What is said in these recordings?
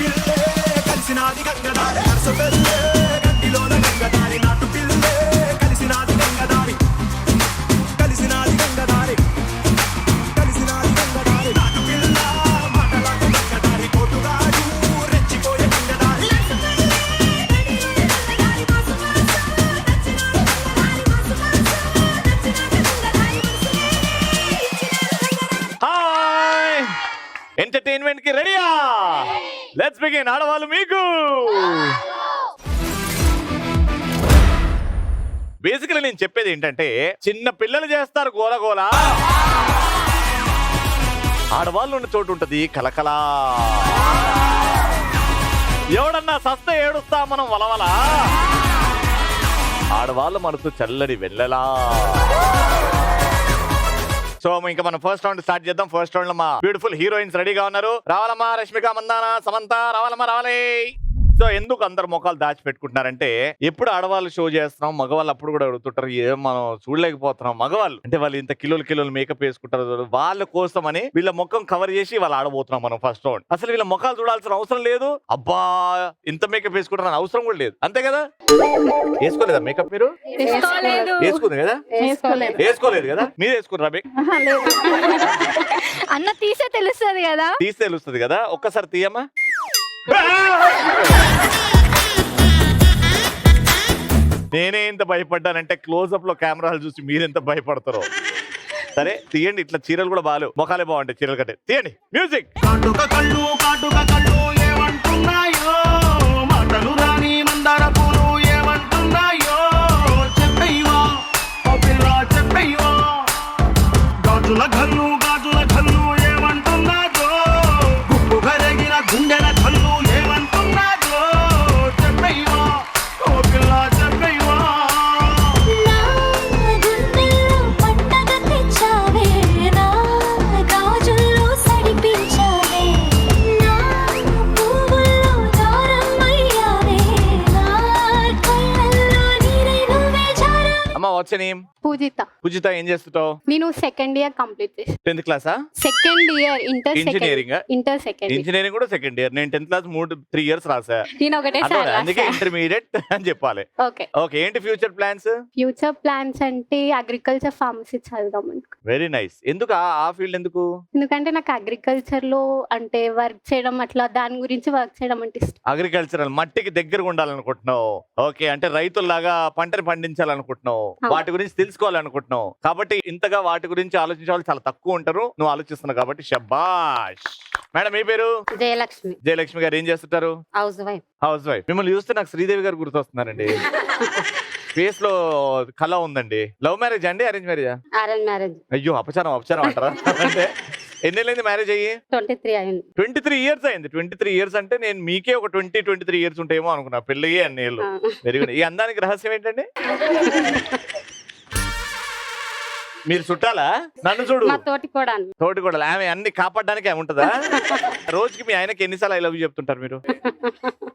పిల్లే కలిసినాది గంగదారి nurse పిల్లే గంటిలోన గంగదారి నాటు పిల్లే కలిసినాది గంగదారి కలిసినాది గంగదారి కలిసినాది గంగదారి నాటు పిల్ల మాటలకు గంగదారి కోటుగాడు రెచ్చిపోయే గంగదారి హాయ్ ఎంటర్టైన్మెంట్ కి రెడీయా? Let's begin. ఆడవాళ్ళు మీకు బేసికలీ నేను చెప్పేది ఏంటంటే చిన్న పిల్లలు చేస్తారు గోలగోల, ఆడవాళ్ళు ఉన్న చోటు ఉంటది కలకలా. ఎవడన్నా సస్తే ఏడుస్తా మనం వలవల, ఆడవాళ్ళ మనసు చల్లడి వెళ్ళలా. సో ఇంకా మనం ఫస్ట్ రౌండ్ స్టార్ట్ చేద్దాం. ఫస్ట్ రౌండ్ లో మా బ్యూటిఫుల్ హీరోయిన్స్ రెడీగా ఉన్నారు. రావాలమ్మా రష్మిక, మందాన, సమంత, రావాలమ్మా రావాలి. సో ఎందుకు అందరు ముఖాలు దాచిపెట్టుకుంటున్నారంటే ఎప్పుడు ఆడవాళ్ళు షో చేస్తున్నాం, మగవాళ్ళు అప్పుడు కూడా అడుగుతుంటారు ఏం మనం చూడలేకపోతున్నాం. మగవాళ్ళు అంటే వాళ్ళు ఇంత కిలోలు మేకప్ వేసుకుంటారు, వాళ్ళ కోసం అని వీళ్ళ ముఖం కవర్ చేసి వాళ్ళు ఆడబోతున్నాం మనం ఫస్ట్ రౌండ్. అసలు వీళ్ళ ముఖాలు చూడాల్సిన అవసరం లేదు, అబ్బా ఇంత మేకప్ వేసుకుంటారని అవసరం కూడా లేదు, అంతే కదా? వేసుకోలేదా మేకప్? మీరు వేసుకుంది కదా? వేసుకోలేదు కదా? మీరు వేసుకున్నారా? అన్న తీసే తెలుస్తుంది కదా, తీస్తే తెలుస్తుంది కదా. ఒక్కసారి తీయమ్మా. నేనే ఇంత భయపడ్డానంటే క్లోజ్అప్ లో కెమెరాలు చూసి మీరెంత భయపడతారో. సరే తీయండి, ఇట్లా చీరలు కూడా బాగాలేవు, ముఖాలే బాగుంటాయి చీరలు కంటే. తీయండి మ్యూజిక్. కాటుక కళ్ళు ఏమంటున్నాయో, మాటలు రాని మందార పూలు ఏమంటున్నాయో, చెప్పయ్యవా ఓ పిల్ల చెప్పయ్యవా. గాజుల ఘల్లు ఏమంటున్నాదో, గుప్పు గరగిన గుండెల కళ్ళు ఏమంటున్నాదో, చెప్పయ్యవా ఓ పిల్ల చెప్పయ్యవా. అమ్మా వాట్స్ యువర్ నేమ్? పూజిత. పూజిత, ఏం చేస్తుంటావు? నేను సెకండ్ ఇయర్ కంప్లీట్ చేసి 10th క్లాసా? Second year inter engineering. Second engineering కూడా సెకండ్ ఇయర్. నేను 10th క్లాస్ 3 years రాసా, నేను ఒకటేసారి అందుకే ఇంటర్మీడియట్ అని చెప్పాలి. ఓకే ఓకే, ఏంటి ఫ్యూచర్ ప్లాన్స్? ఫ్యూచర్ ప్లాన్స్ అంటే అగ్రికల్చర్ ఫార్మసీ చదువుదాం అనుకో. Very nice. ఎందుకు ఆ ఫీల్డ్ ఎందుకు? ఎందుకంటే నాకు అగ్రికల్చర్ లో అంటే వర్క్ చేయడం, అట్లా దాని గురించి వర్క్ చేయడం అంటే ఇష్టం. అగ్రికల్చరల్ మట్టికి దగ్గరగా ఉండాలనుకుంటున్నావు. ఓకే, అంటే రైతుల్లాగా పంటని పండించాలనుకుంటున్నావు, వాటి గురించి తెలుసుకోవాలనుకుంటున్నావు. కాబట్టి ఇంతగా వాటి గురించి ఆలోచించే వాళ్ళు చాలా తక్కువ ఉంటారు, నువ్వు ఆలోచిస్తున్నావు కాబట్టి శబాష్. మేడం మీ పేరు? జయలక్ష్మి. జయలక్ష్మి గారు ఏం చేస్తుంటారు? House wife. House wife. మిమ్మల్ని చూస్తే నాకు శ్రీదేవి గారు గుర్తొస్తున్నారండి. ఫేస్ లో కళ ఉందండి. లవ్ మ్యారేజ్ అండి, అరేంజ్ మ్యారేజా? Arrange marriage. అయ్యో అపచారం అంటారా? అంటే ఎన్నేళ్ళైంది మ్యారేజ్ అయ్యి? 23 అయింది. 23 years అయింది. 23 years అంటే నేను మీకే ఒక 23 years ఉంటాయేమో అనుకున్నా. పెళ్ళి అన్ని ఏళ్ళు. Very good. ఈ అందానికి రహస్యం ఏంటండి? మీరు చుట్టాలా? నన్ను చూడు. మా తోటి కూడా ఆమె అన్ని కాపాడడానికి ఆమె ఉంటుందా? రోజుకి మీ ఆయనకి ఎన్నిసార్లు ఐ లవ్ యూ చెప్తుంటారు మీరు?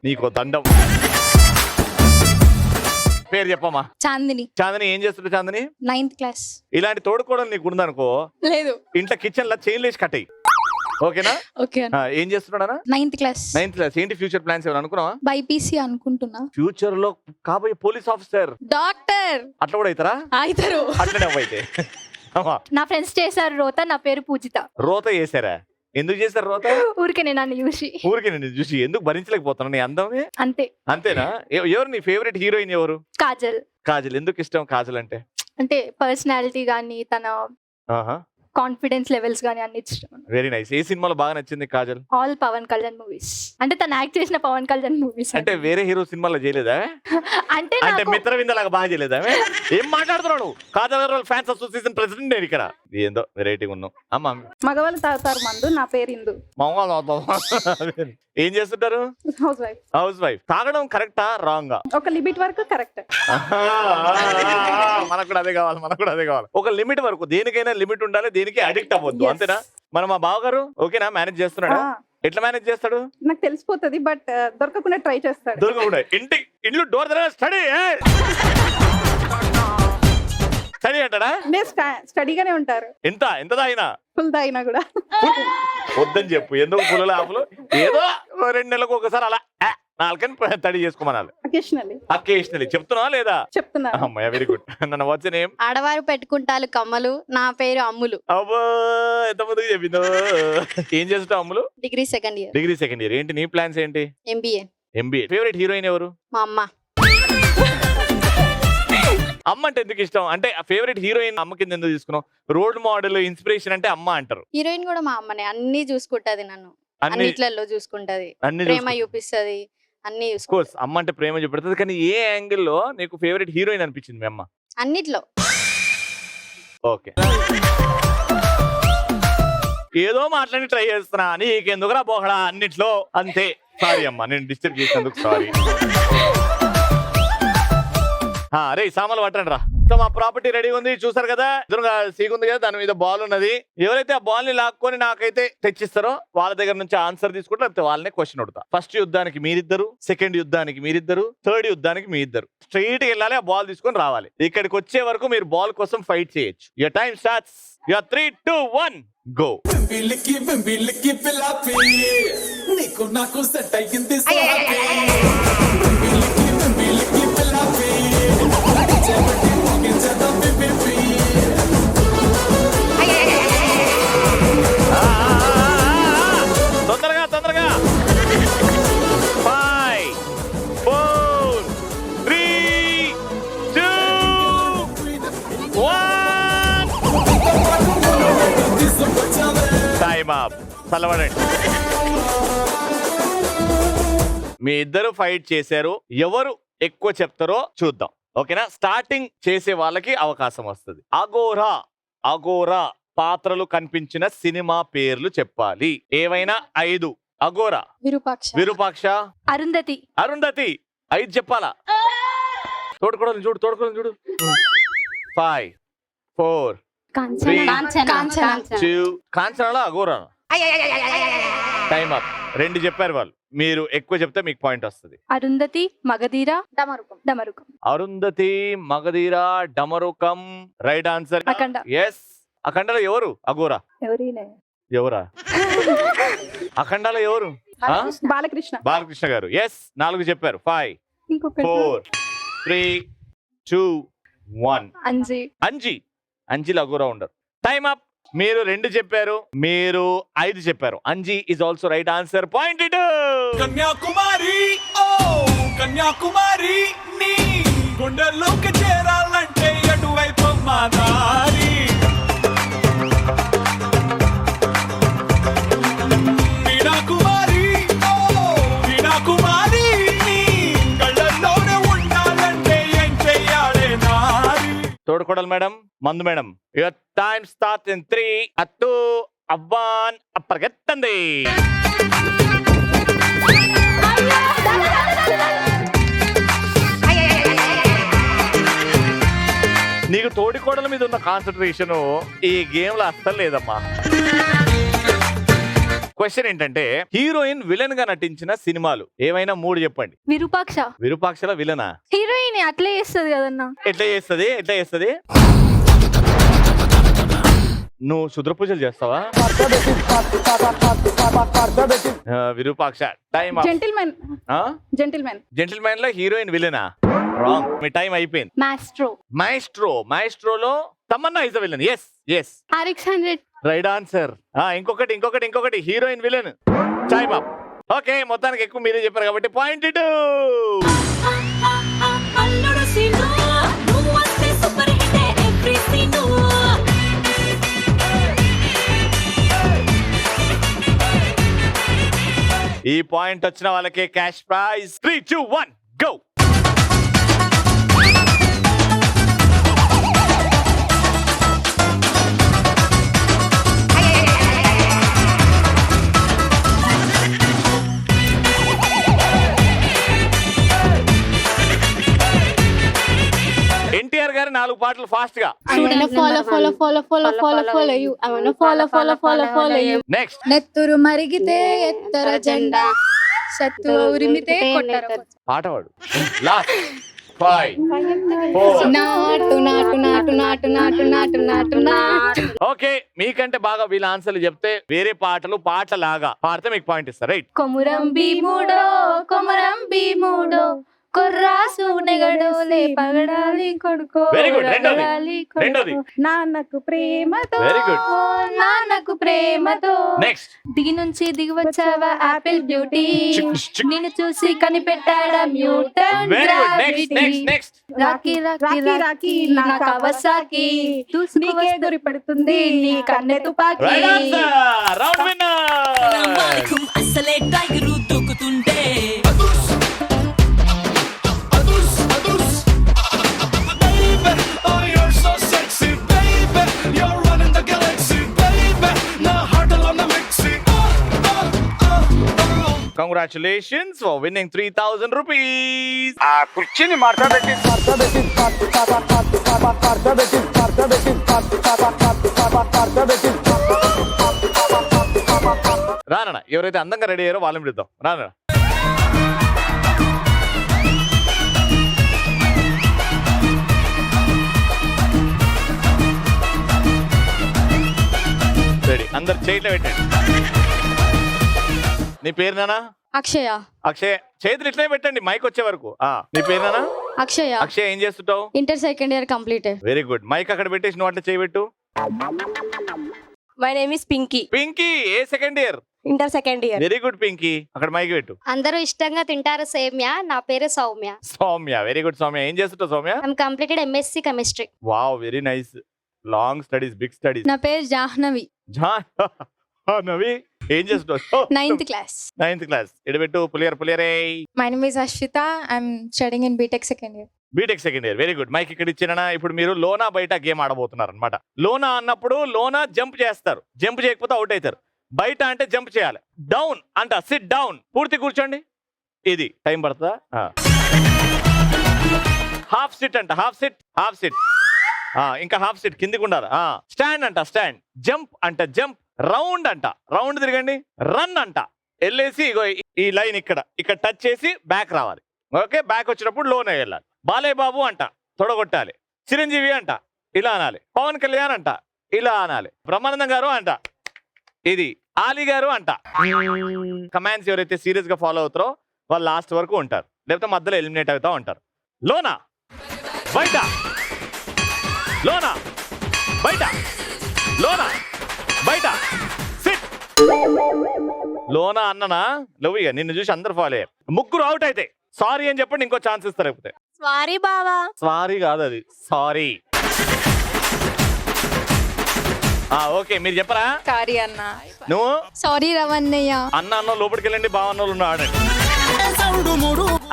నీకో దండం. పేరు చెప్పమ్మా. చాందిని. చాందిని, ఏం చేస్తుంటారు చాందిని? 9th class. ఇలాంటి తోడుకోవడం నీకు ఉందనుకో, లేదు ఇంట్లో కిచెన్ లో చైన్ లేసి కట్టయి, ఓకేనా? ఓకే. ఏం చేస్తున్నాడా? 9th class. 9th class. ఏంటి ఫ్యూచర్ ప్లాన్స్ ఏమైనా అనుకున్నావా? బైపీసీ అనుకుంటున్నా. ఫ్యూచర్ లో కాబోయే పోలీస్ ఆఫీసర్, డాక్టర్ అట్లా కూడా అవుతారా? అవుతారు. అట్లనే అవ్వైతే. నా ఫ్రెండ్స్ చేశారు రోత, నా పేరు పూజిత. రోత చేశారా? ఎందుకు చేశారు రోత? ఊరికే నేను నన్ను చూసి. ఊరికే నేను చూసి ఎందుకు భరించలేకపోతున్నా నీ అందమే? అంతే. అంతేనా? ఎవరు నీ ఫేవరెట్ హీరోయిన్ ఎవరు? కాజల్. కాజల్. ఎందుకు ఇష్టం కాజల్ అంటే? అంటే పర్సనాలిటీ గానీ, తన కాన్ఫిడెన్స్ లెవెల్స్ గానీ అన్ని ఇష్టం. Very nice. ఏ సినిమాలో బాగా నచ్చింది కాజల్? All Pawan Kalyan movies. అంటే తను యాక్ట్ చేసిన పవన్ కళ్యాణ్ మూవీస్. అంటే వేరే హీరో సినిమాలో చేయలేదా? అంటే అంటే మిత్రవింద లాగా బాగా చేయలేదా? ఏం మాట్లాడుతున్నాడు? కాజల్ గారు ఫ్యాన్స్ అసోసియేషన్ ప్రెసిడెంట్ నేను ఇక్కడ. ఏందో వెరైటీ ఉన్నావు అమ్మా. మగవాళ్ళు తాగుతారు మందు, నా పేరు ఇందు. ఏం చేస్తుంటారు? House wife. House wife. తాగడం కరెక్టా రాంగా? ఒక లిమిట్ వరకు కరెక్ట్. మనకు కూడా అదే కావాలి. ఒక లిమిట్ వరకు. దేనికైనా లిమిట్ ఉండాలి, దేనికి అడిక్ట్ అవ్వద్దు, అంతేనా? మన మా బావగారు ఓకేనా? మేనేజ్ చేస్తున్నాడా? ఎట్లా మేనేజ్ చేస్తాడు? నాకు తెలిసిపోతుంది, బట్ దొరకకుండా ట్రై చేస్తాడు. దొరకకుండా ఇల్లు డోర్ దగ్గర స్టడీ అంటాడా? స్టడీగానే ఉంటారు. ఎంత తాగినా? ఫుల్ తాగినా కూడా వద్దని చెప్పు. ఎందుకు పుల్ల ఆపులు? ఏదో 2 నెలలకు ఒకసారి అలా నాలుకని తడి చేసుకోమనాలి. అకేషనలీ చెప్తున్నావా లేదా? చెప్తున్నా. అమ్మాయి వెరీ గుడ్. నన్ను వాట్స్ నేమ్? ఆడవారు పెట్టుకుంటారు కమ్మలు, నా పేరు అమ్ములు. అబ్బో ఎంత ముందుకు చెప్పిందో. ఏం చేస్తావు Ammulu? Degree second year. Degree second year. ఏంటి నీ ప్లాన్స్ ఏంటి? ఎంబీఏ. ఎంబీఏ. ఫేవరెట్ హీరోయిన్ ఎవరు? మా అమ్మ. అమ్మ అంటే ఎందుకు ఇష్టం? అంటే ఫేవరెట్ హీరోయిన్ అమ్మ కింద ఎందుకు తీసుకున్నావు? రోల్ మోడల్ ఇన్స్పిరేషన్ అంటే అమ్మ అంటారు. హీరోయిన్ కూడా మా అమ్మనే. అన్ని చూసుకుంటది, నన్ను అన్నిట్లలో చూసుకుంటది, ప్రేమ చూపిస్తది, అన్ని కోర్స్. అమ్మ అంటే ప్రేమ చూపెడుతుంది. కానీ ఏ యాంగిల్లో నీకు ఫేవరెట్ హీరోయిన్ అనిపించింది మీ అమ్మ? అన్నిట్లో. ఓకే, ఏదో మాట్లాడి ట్రై చేస్తున్నా. నీకెందుకురా బోహడా అన్నిట్లో. అంతే. సారీ అమ్మా, నేను డిస్టర్బ్ చేసినందుకు సారీ. రే సామాన్లు పట్టండి రా. సో మా ప్రాపర్టీ రెడీ ఉంది, చూసారు కదా. ఎదురుగా సీగ్ ఉంది కదా, దాని మీద బాల్ ఉన్నది. ఎవరైతే ఆ బాల్ ని లాక్కొని నాకైతే తెచ్చిస్తారో వాళ్ళ దగ్గర నుంచి ఆన్సర్ తీసుకుంటే లేకపోతే వాళ్ళనే క్వశ్చన్ అడుగుతా. ఫస్ట్ యుద్ధానికి మీరిద్దరు, సెకండ్ యుద్ధానికి మీరిద్దరు, థర్డ్ యుద్ధానికి మీ ఇద్దరు. స్ట్రైట్ గా వెళ్ళాలి, ఆ బాల్ తీసుకొని రావాలి. ఇక్కడికి వచ్చే వరకు మీరు బాల్ కోసం ఫైట్ చేయొచ్చు. Your time starts. Your 3, 2, 1 go. నాకు సెట్ అయ్యింది. తొందరగా తొందరగా. 5, 4, 3, 2, 1 టైమ్ అప్. చల్లబడండి. మీ ఇద్దరు ఫైట్ చేశారు. ఎవరు ఎక్కువ చెప్తారో చూద్దాం. ఓకేనా? స్టార్టింగ్ చేసే వాళ్ళకి అవకాశం వస్తుంది. అఘోరా. అఘోరా పాత్రలు కనిపించిన సినిమా పేర్లు చెప్పాలి. ఏవైనా 5. అఘోరా. విరూపాక్ష. విరూపాక్ష. అరుంధతి. అరుంధతి 5 చెప్పాలా? తోడుకోవడం చూడు, తోడుకోవడం చూడు. 5, 4, 3, 2. కాంచనాలో అఘోరా. Time up. 2 చెప్పారు వాళ్ళు. మీరు ఎక్కువ చెప్తే మీకు పాయింట్ వస్తుంది. Arundhati, Magadheera, Damarukam. Damarukam. Arundhati, Magadheera, Damarukam right answer. Akhanda. Yes. అఖండలో ఎవరు? అఘోరా. ఎవరా? అఖండలో ఎవరు? బాలకృష్ణ. బాలకృష్ణ గారు. ఎస్. 4 చెప్పారు. 5, ఇంకొకటి 4, 3, 2, 1 అంజి. అంజి. అంజిలో అఘోరా ఉండరు. Time up. మీరు 2 చెప్పారు, మీరు 5 చెప్పారు. Anji is also right answer. Point ఇటు. కన్యాకుమారి, ఓ కన్యాకుమారి, నీ గుండెల్లోకి చేరాలంటే ఎటువైపు మా దారి. వీణాకుమారి, ఓ వీణాకుమారి, నీ కళ్ళల్లోనే ఉండాలంటే ఏం చెయ్యాలే నారి. తోడుకోడలు మేడం, మందు madam. Your time start in 3, 2, 1 అప్పర్గెత్తండి. నీకు తోడికోడల మీద ఉన్న కాన్సన్ట్రేషన్ ఈ గేమ్ లో అస్సలు లేదమ్మా. క్వశ్చన్ ఏంటంటే హీరోయిన్ విలన్ గా నటించిన సినిమాలు ఏమైనా 3 చెప్పండి. విరూపాక్ష. విరూపాక్షల విలనా? హీరోయిన్ అట్లే చేస్తుంది కదన్నా. ఎట్లా చేస్తుంది? ఎట్లా చేస్తుంది? నువ్వు శుద్ర పూజలు చేస్తావా? Virupaksha. Time. Gentleman. Gentleman. Gentleman లో హీరోయిన్ విలనా? రాంగ్. మీ టైం అయిపోయింది. మాస్ట్రో. మాస్ట్రో. మాస్ట్రోలో Tamannaah is the villain. Yes yes. RX-100. Right answer. ఇంకొకటి heroine villain. Time up. Okay, మొత్తానికి ఎక్కువ మీరే చెప్పారు కాబట్టి పాయింట్ ఇటు. ఈ పాయింట్ వచ్చిన వాళ్ళకే క్యాష్ ప్రైజ్. 3, 2, 1 గో. ఎన్టీఆర్ గారి 4 పాటలు ఫాస్ట్ గా. నెక్స్ట్. నెత్తురు మరిగితే ఎత్తర జెండా, సత్తు ఉరిమితే కొట్టర. పాట పాడు. లాస్ట్. 5 4 నాటు నాటు నాటు నాటు నాటు నాటు నాటు నాటు. ఓకే మీకంటే బాగా వీళ్ళ ఆన్సర్లు చెప్తే వేరే పాటలాగా పాడితే మీకు పాయింట్ ఇస్తారు రైట్. కొమురం భీముడో కొమురం భీముడో కొర్రాసు నెగడోలే పగడాలి కొడుకో Very good. రెండోది. రగడాలి కొడుకో. రెండోది. Nannaku Prematho Very good. ఓ నాన్నకు ప్రేమతో నెక్స్ట్ దిగి నుంచి దిగి వచ్చావా ఆపిల్ బ్యూటీ నిన్ను చూసి కనిపెట్టాడా Newton very good next gravity. Next రాకీ రాకీ రాకీ రాకీ నా నా కవసాకి నీకే గురి పడుతుంది నీ కన్నె తుపాకీ. Right answer round winner. అసలే టైగర్ దూకుతుంటే Baby, oh you're so sexy, baby. You're running the galaxy, baby. నా హార్ట్లో నా mixie. Congratulations for winning 3000 rupees. రానా ఎవరైతే అందంగా రెడీ అయ్యారో వాళ్ళని పిలుద్దాం. రానా రెడీ అందరు చేతిలో పెట్టండి. నీ పేరు నానా? అక్షయ అక్షయ్ చేతులు ఇట్లే పెట్టండి మైక్ వచ్చే వరకు. నీ పేరు నానా? అక్షయ అక్షయ్ ఏం చేస్తుంటావు? Inter second year complete. Very good mike అక్కడ పెట్టేసి నువ్వు అట్లా చేయబెట్టు. My name is Pinky, Pinky ఏ second year? Inter second year. Very good Pinky అక్కడ మైక్ పెట్టు. అందరూ ఇష్టంగా తింటారు సేమ్య. నా పేరు సౌమ్య. సౌమ్య వెరీ గుడ్ సౌమ్య ఏం చేస్తుంటావు Soumya? I'm completed MSc chemistry. Wow very nice long studies big studies. నా పేరు జాహ్నవి. నవి ఏం చేస్తుంటావు? 9th class. 9th క్లాస్ ఎడబెట్టు పులియరే. My name is Ashwita. I'm studying in BTech second year. B Tech second year very good mic ఇక్కడ ఇచ్చినా. ఇప్పుడు మీరు లోనా బయట గేమ్ ఆడబోతున్నారు అనమాట. లోనా అన్నప్పుడు లోనా జంప్ చేస్తారు, జంప్ చేయకపోతే అవుట్ అవుతారు. బయట అంటే జంప్ చేయాలి. డౌన్ అంట సిట్ డౌన్ పూర్తి కూర్చోండి. ఇది టైం పడుతుందా? హాఫ్ సిట్ అంట హాఫ్ సిట్ హాఫ్ సిట్ ఇంకా హాఫ్ సిట్ కిందికి ఉండాలి. స్టాండ్ అంట స్టాండ్. జంప్ అంట జంప్. రౌండ్ అంట రౌండ్ తిరగండి. రన్ అంట వెళ్ళేసి ఇగో ఈ లైన్ ఇక్కడ టచ్ చేసి బ్యాక్ రావాలి. ఓకే బ్యాక్ వచ్చినప్పుడు లోనే వెళ్ళాలి. బాలయ్య బాబు అంట తొడగొట్టాలి. చిరంజీవి అంట ఇలా అనాలి. పవన్ కళ్యాణ్ అంట ఇలా అనాలి. బ్రహ్మానందం గారు అంట ఇది. ఆలీ గారు అంట. కమాండ్స్ ఎవరైతే సీరియస్ గా ఫాలో అవుతారో వాళ్ళు లాస్ట్ వరకు ఉంటారు, లేకపోతే మధ్యలో ఎలిమినేట్ అవుతా ఉంటారు. లోనా బయట లోనా బయట లోనా బయట సిట్. లోనా అన్ననా లవ్గా నిన్ను చూసి అందరు ఫాలో అయ్యారు. ముగ్గురు అవుట్ అయితే సారీ అని చెప్పండి, ఇంకో ఛాన్స్ ఇస్తారు. లేకపోతే సారీ బావా. సారీ కాదు అది సారీ. ఓకే మీరు చెప్పరా? కారి అన్న. నువ్వు సారీ రవన్నయ్య. అన్న లోపలికి వెళ్ళండి. బావన్నోళ్ళు ఉన్న ఆడండి.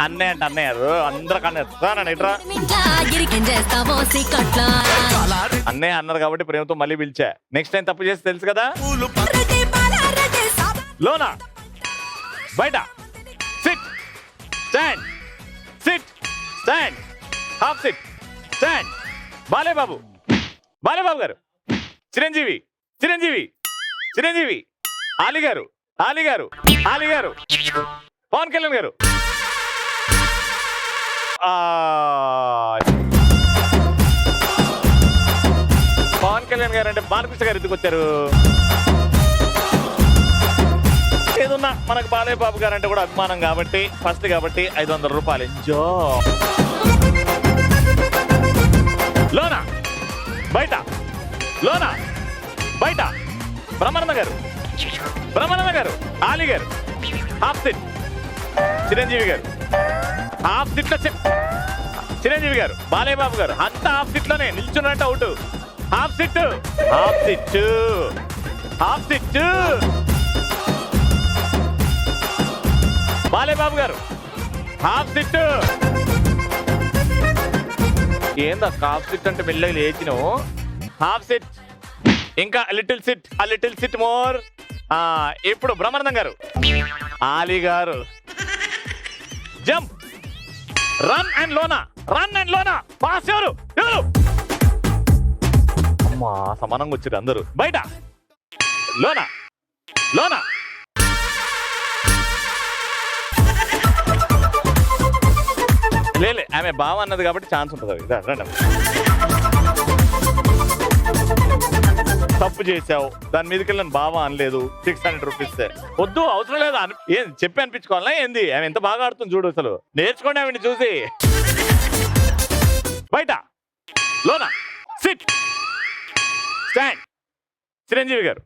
అన్నయ్య అంటే అన్నయ్య అందరికన్నా ఇట్రా అన్నయ్య అన్నారు కాబట్టి ప్రేమతో మళ్ళీ పిలిచా. నెక్స్ట్ టైం తప్పు చేసి తెలుసు కదా. లోనా బయట sit stand sit stand half sit stand. Balayya Babu garu. Chiranjeevi Chiranjeevi Chiranjeevi. Ali గారు ఆలీ గారు ఆలీ గారు. పవన్ కళ్యాణ్ గారు. పవన్ కళ్యాణ్ గారు అంటే బాలకృష్ణ గారు ఎందుకు వచ్చారు? ఏదున్నా మనకు బాలయ్య బాబు గారు అంటే కూడా అభిమానం కాబట్టి ఫస్ట్ కాబట్టి 500 రూపాయలు. లోనా బయట లోనా బయట. బ్రహ్మానంద గారు ఆలీ గారు హాఫ్ సిట్. చిరంజీవి గారు హాఫ్ సిట్ లో చిరంజీవి గారు బాలయ్య బాబు గారు అంతా హాఫ్ సిట్ లోనే నిల్చున్నట్టు out. Half sit half sit half sit. Balayya Babu garu half sit. ఏందా హాఫ్ సిట్ అంటే మెల్లగా లేచినావు. హాఫ్ సిట్ ఇంకా లిటిల్ సిట్ మోర్. ఇప్పుడు Brahmanandam garu Ali garu jump run and లోనా పాస్. ఎవరు అమ్మా సమానంగా వచ్చారు అందరూ. బయట లోనా లేలే ఆమె బావ అన్నది కాబట్టి ఛాన్స్ ఉంటుంది. ఇదా, రండి. తప్పు చేసావు, దాని మీదకి వెళ్ళి నన్ను బావ అనలేదు, 600 రూపీస్ వద్దు, అవసరం లేదు ఏం చెప్పి అనిపించుకోవాలనా ఏంది? ఆమె ఎంత బాగా ఆడుతుంది చూడు, అసలు నేర్చుకోండి ఆమెని చూసి. బయట, లోన, సిట్, స్టాండ్. చిరంజీవి గారు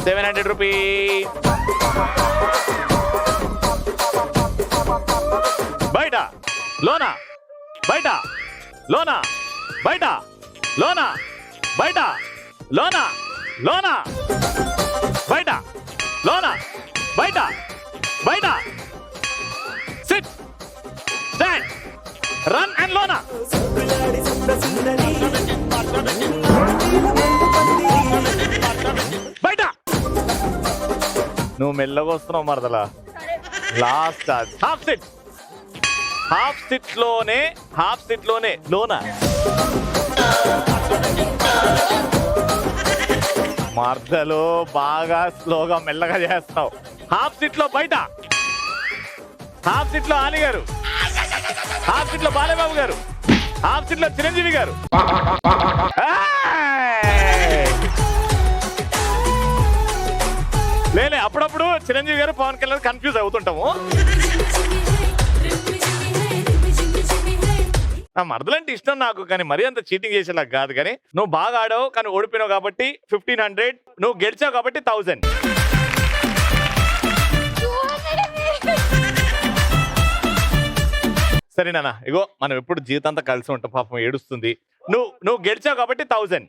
700 రూపీస్. బయట, లోన, బయట, లోన, బయట, లోన, బయట, లోన, లోన, బయట, లోన, బయట, బయట, సిట్, స్టాండ్, రన్ అండ్ లోన. బయట. నువ్వు మెల్లగా వస్తున్నావు మరదలా. Last half sit, half sit లోనే లోన. మర్దలు బాగా స్లోగా మెల్లగా చేస్తున్నావు. హాఫ్ సిట్ లో బయట, హాఫ్ సిట్ లో ఆని గారు, హాఫ్ సిట్ లో బాలబాబు గారు, హాఫ్ సిట్ లో చిరంజీవి గారు. లేలే, అప్పుడప్పుడు చిరంజీవి గారు పవన్ కళ్యాణ్ కన్ఫ్యూజ్ అవుతుంటాము. నా మరదలంటే ఇష్టం నాకు, కానీ మరీ అంత చీటింగ్ చేసేలా కాదు. కానీ నువ్వు బాగా ఆడావు, కానీ ఓడిపోయినావు కాబట్టి 1500, నువ్వు గెలిచావు కాబట్టి 1000. సరే నాన్న, ఇగో మనం ఎప్పుడు జీవితంతా కలిసి ఉంటాం. పాపం ఏడుస్తుంది. నువ్వు గెలిచావు కాబట్టి 1000.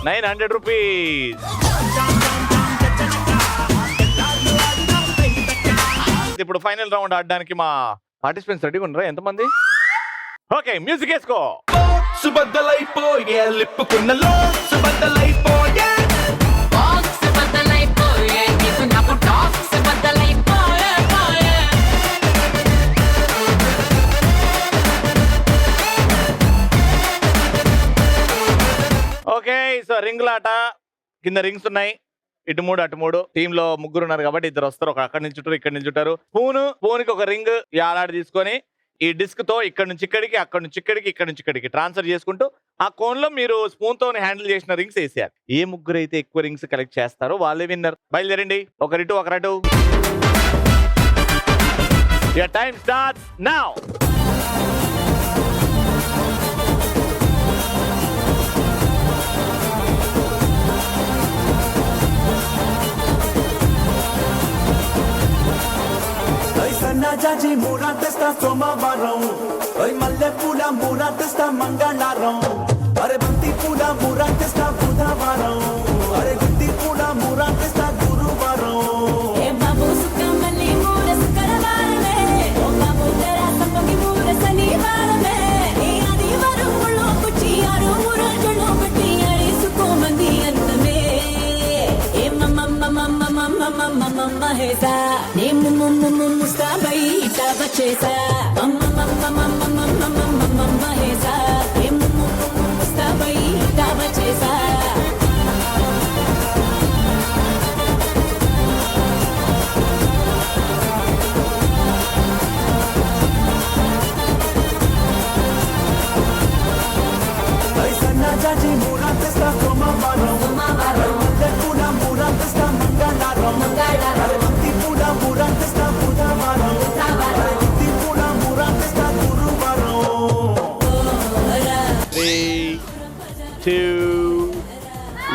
900 రూపీస్. ఇప్పుడు ఫైనల్ రౌండ్ ఆడడానికి మా పార్టిసిపెంట్స్ రెడీగా ఉన్నారా? ఎంతమంది? ఓకే, మ్యూజిక్ వేసుకో. సుబద్దలైపోయే లిప్పుకున్నలో సుబద్దలైపోయే ఓకే, సో రింగులాట. కింద రింగ్స్ ఉన్నాయి, ఇటు 3 అటు 3. టీమ్ లో 3 ఉన్నారు కాబట్టి 2 వస్తారు. ఒక అక్కడ నిల్చుంటారు, ఇక్కడ నిల్చుంటారు. పూన్కి ఒక రింగ్ యాలాడి తీసుకొని ఈ డిస్క్ తో ఇక్కడ నుంచి ఇక్కడికి, అక్కడ నుంచి ఇక్కడికి, ఇక్కడ నుంచి ఇక్కడికి ట్రాన్స్ఫర్ చేసుకుంటూ ఆ కోన్ లో మీరు స్పూన్ తో హ్యాండిల్ చేసిన రింగ్స్ వేసేయాలి. ఏ 3 అయితే ఎక్కువ రింగ్స్ కలెక్ట్ చేస్తారో వాళ్ళే విన్నర్. బయలుదేరండి, ఒకరిటు ఒకరటు. Your time starts now. సన్నజాజి మూరా తెస్తా సోమవారం, మల్లె పూల మూరా తెస్తా మంగళవారం, అరే బంతి పూల మూరా తెస్తా బుధవారం, అరే గుత్తి పూల మూరా తెస్తా గురువారం. సన్నజాజి మూరా తెస్తా సోమవారం, మల్లె పూల మూరా తెస్తా మంగళవారం, అరే బంతి పూల మూరా తెస్తా బుధవారం, అరే గుత్తి పూల మూరా తెస్తా గురువారం. 3, 2,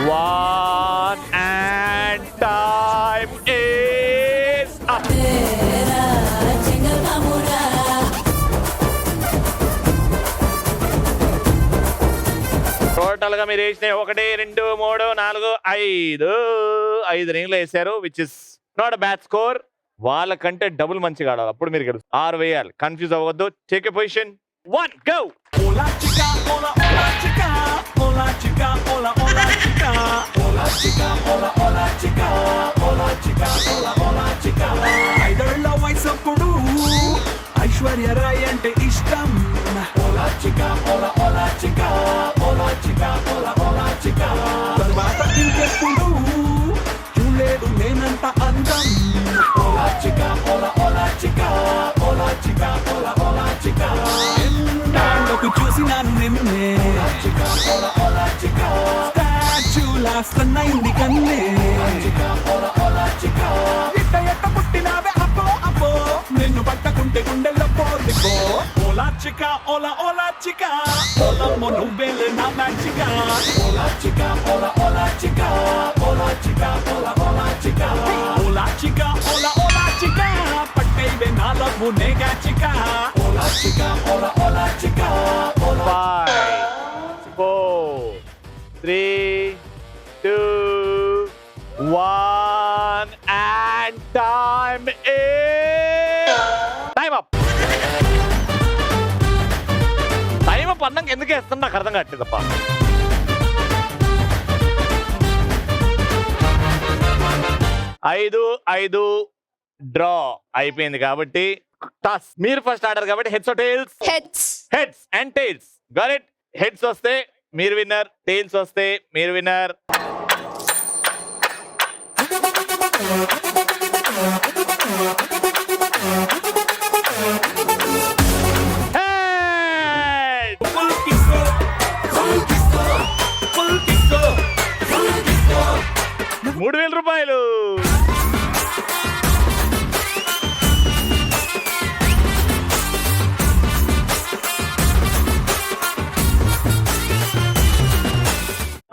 1 and time is up. Total గా మీరు వేసిన 1, 2, 3, 4, 5 రింగ్లు వేసారు, which is not a bad score. వాళ్ళకంటే డబుల్ మంచిగా ఆడాలి, అప్పుడు మీరు గెలుస్తారు. 6 వేయాలి, కన్ఫ్యూజ్ అవ్వద్దు. Take a position, 1 go. Hola chica, hola hola chica, hola chica, hola hola chica, hola chica, hola hola chica, hola chica, hola hola chica. ఐదళ్ళ వయసప్పుడు ఐశ్వర్య రాయ్ అంటే ఇష్టం. hola chica, hola hola chica, hola chica, hola hola chica. తర్వాత ఇంకెప్పుడు కాస్తన్నైంది కన్నే ఇట్ట ఎట్ట పుట్టినావే అబ్బో అబ్బో నిన్ను పట్టకుంటే గుండెల్లో పోలిపో ఓలా చిక ఓలా ఓలా చిక ఓలమ్మో నువ్వేలే నా మ్యాచిక ఓలా చిక ఓలా ఓలా చిక ఓలా చిక ఓలా ఓలా చిక ఓలా చిక ఓలా ఓలా చిక పట్టేవే నా love నేగా చిక Ola చిక Ola Ola చిక Ola 5 4 3 2 1 and time up అన్నాక ఎందుకు వేస్తున్నా నాకు అర్థం కావట్లేదప్ప. ఐదు ఐదు డ్రా అయిపోయింది కాబట్టి టాస్ మీరు ఫస్ట్ ఆర్డర్ కాబట్టి heads tiles heads and tiles got it. Heads వస్తే మీరు విన్నర్, టైల్స్ వస్తే మీరు విన్నర్. ₹3,000.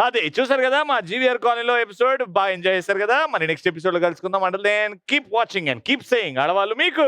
అదే చూసారు కదా మా జీవీఆర్ కాలనీలో ఎపిసోడ్. బాగా ఎంజాయ్ చేశారు కదా. మరి నెక్స్ట్ ఎపిసోడ్ లో కలుసుకుందాం. అంటే keep watching and keep saying ఆడవాళ్ళు మీకు